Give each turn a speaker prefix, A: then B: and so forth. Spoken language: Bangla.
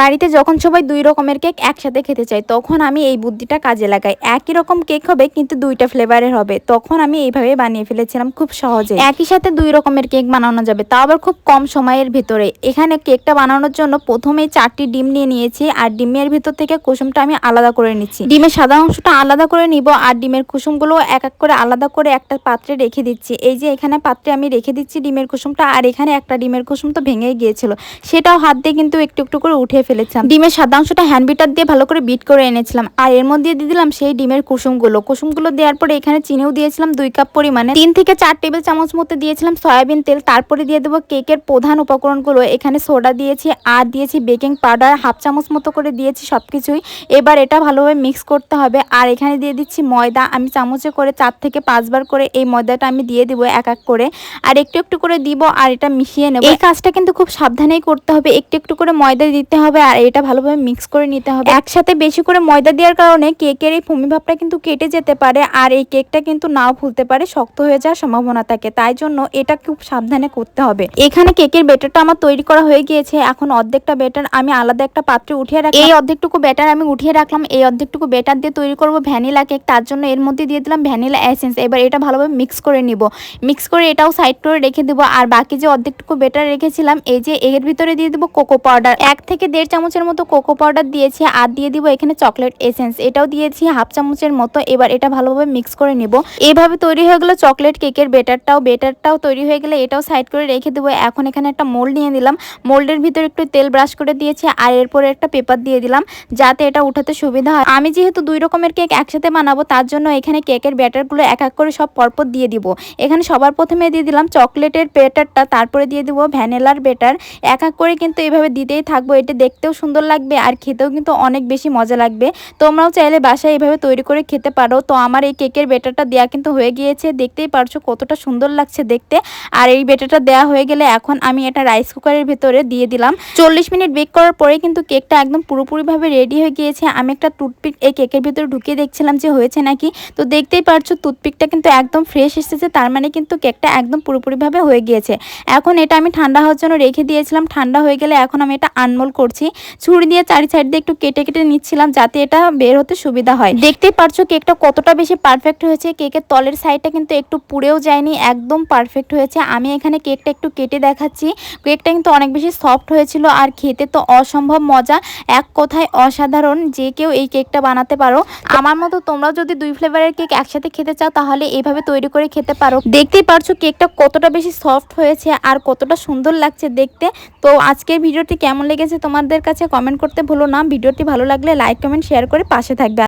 A: বাড়িতে যখন সবাই 2 রকমের কেক একসাথে খেতে চায় তখন আমি এই বুদ্ধিটা কাজে লাগাই। একই রকম কেক হবে কিন্তু 2টা ফ্লেভারের হবে। তখন আমি এইভাবে বানিয়ে ফেলেছিলাম খুব সহজে। একই সাথে 2 রকমের কেক বানানো যাবে, তাও আবার খুব কম সময়ের ভিতরে। এখানে কেকটা বানানোর জন্য প্রথমেই 4টি ডিম নিয়ে নিয়েছি, আর ডিমের ভিতর থেকে কুসুমটা আমি আলাদা করে নিচ্ছি। ডিমের সাদা অংশটা আলাদা করে নিব, আর ডিমের কুসুমগুলো এক এক করে আলাদা করে একটা পাত্রে রেখে দিচ্ছি। এই যে এখানে পাত্রে আমি রেখে দিচ্ছি ডিমের কুসুমটা, আর এখানে একটা ডিমের কুসুম তো ভেঙে গিয়েছিল, সেটাও হাত দিয়ে কিন্তু একটু একটু করে উঠে ফেলেছিলাম। ডিমের সাদা অংশটা হ্যান্ড বিটার দিয়ে ভালো করে বিট করে এনেছিলাম, আর এর মধ্যে দিয়ে দিলাম সেই ডিমের কুসুমগুলো দেওয়ার পরে এখানে চিনিও দিয়েছিলাম 2 কাপ পরিমাণে। 3 থেকে 4 টেবিল চামচ মতো দিয়েছিলাম সয়াবিন তেল। তারপরে দিয়ে দেবো কেকের প্রধান উপকরণগুলো। এখানে সোডা দিয়েছি, আর দিয়েছি বেকিং পাউডার হাফ চামচ মতো করে দিয়েছি সবকিছুই। এবার এটা ভালোভাবে মিক্স করতে হবে। আর এখানে দিয়ে দিচ্ছি ময়দা। আমি চামচে করে 4 থেকে 5 বার করে এই ময়দাটা আমি দিয়ে দিব এক এক করে, আর একটু একটু করে দিব, আর এটা মিশিয়ে নেব। এই কাজটা কিন্তু খুব সাবধানেই করতে হবে, একটু একটু করে ময়দা দিতে হবে, আর এটা ভালোভাবে মিক্স করে নিতে হবে। একসাথে বেশি করে ময়দা দেওয়ার কারণে কেকের এই ফোমি ভাবটা কিন্তু কেটে যেতে পারে, আর এই কেকটা কিন্তু নাও ফুলতে পারে, শক্ত হয়ে যাওয়ার সম্ভাবনা থাকে। তাই জন্য এটা খুব সাবধানে করতে হবে। এখানে কেকের ব্যাটারটা আমার তৈরি করা হয়ে গিয়েছে। এখন অর্ধেকটা ব্যাটার আমি আলাদা একটা পাত্রে উঠিয়ে রাখলাম। এই অর্ধেকটুকু ব্যাটার আমি উঠিয়ে রাখলাম। এই অর্ধেকটুকু ব্যাটার দিয়ে তৈরি করব ভ্যানিলা কেক। তার জন্য এর মধ্যে দিয়ে দিলাম ভ্যানিলা এসেন্স। এবার এটা ভালোভাবে মিক্স করে নিব। মিক্স করে এটাও সাইড করে রেখে দেবো। আর বাকি যে অর্ধেকটুকু ব্যাটার রেখেছিলাম, এই যে এর ভিতরে দিয়ে দেবো কোকো পাউডার। 1 থেকে 1.5 চামচের মতো কোকো পাউডার দিয়েছি, আর দিয়ে দিব এখানে চকলেট এসেন্স। এটাও দিয়েছি হাফ চামচের মতো। এবার এটা ভালোভাবে মিক্স করে নিব। এভাবে তৈরি হয়ে গেল চকলেট কেকের ব্যাটারটাও তৈরি হয়ে গেলে এটাও সাইড করে রেখে দেবো। এখন এখানে একটা মোল্ড নিয়ে নিলাম। মোল্ডের ভিতরে একটু তেল ব্রাশ করে দিয়েছি, আর এরপরে একটা পেপার দিয়ে দিলাম যাতে এটা উঠাতে সুবিধা হয়। আমি যেহেতু 2 রকমের কেক একসাথে বানাবো, তার জন্য এখানে কেকের ব্যাটারগুলো এক এক করে সব পরপর দিয়ে দিব। এখানে সবার প্রথমে দিয়ে দিলাম চকলেটের ব্যাটারটা, তারপরে দিয়ে দিব ভ্যানিলার ব্যাটার। এক এক করে কিন্তু এইভাবে দিতেই থাকবো। এটা দেখতেও সুন্দর লাগবে, আর খেতেও কিন্তু অনেক বেশি মজা লাগবে। তোমরাও চাইলে বাসায় এইভাবে তৈরি করে খেতে পারো। তো আমার এই কেকের ব্যাটারটা দেওয়া কিন্তু হয়ে গিয়েছে, দেখতেই পারছো কতটা সুন্দর লাগছে দেখতে। আর এই ব্যাটারটা দেওয়া হয়ে গেলে এখন আমি এটা রাইস কুকারের ভিতরে দিয়ে দিলাম। 40 মিনিট বেক করার পরে কিন্তু কেকটা একদম পুরোপুরিভাবে রেডি হয়ে গিয়েছে। আমি একটা টুথপিক এই কেকের ভিতরে ঢুকিয়ে দেখছিলাম যে হয়েছে নাকি। তো দেখতেই পারছো টুথপিকটা কিন্তু একদম ফ্রেশ এসেছে, তার মানে কিন্তু কেকটা একদম পুরোপুরিভাবে হয়ে গিয়েছে। এখন এটা আমি ঠান্ডা হওয়ার জন্য রেখে দিয়েছিলাম। ঠান্ডা হয়ে গেলে এখন আমি এটা আনমোল্ড করছি। ছুরি দিয়ে চারি সাইড দিয়ে একটু কেটে কেটে নিচ্ছিলাম যাতে এটা বের হতে সুবিধা হয়। দেখতেই পারছো কেকটা কতটা বেশি পারফেক্ট হয়েছে। কেকের তলের সাইডটা কিন্তু একটু পুড়েও যায়নি, একদম পারফেক্ট হয়েছে। আমি এখানে কেকটা একটু কেটে দেখাচ্ছি। কেকটা কিন্তু অনেক বেশি সফট হয়েছিল, আর খেতে তো অসম্ভব মজা, এক কথায় অসাধারণ। যে কেউ এই কেকটা বানাতে পারো। আমার মতো তোমরাও যদি 2 ফ্লেভারের কেক একসাথে খেতে চাও তাহলে এইভাবে তৈরি করে খেতে পারো। দেখতেই পারছো কেকটা কতটা বেশি সফট হয়েছে, আর কতটা সুন্দর লাগছে দেখতে। তো আজকের ভিডিওটি কেমন লেগেছে তোমাদের কাছে কমেন্ট করতে ভুলো না। ভিডিওটি ভালো লাগলে লাইক কমেন্ট শেয়ার করে পাশে থাকবে।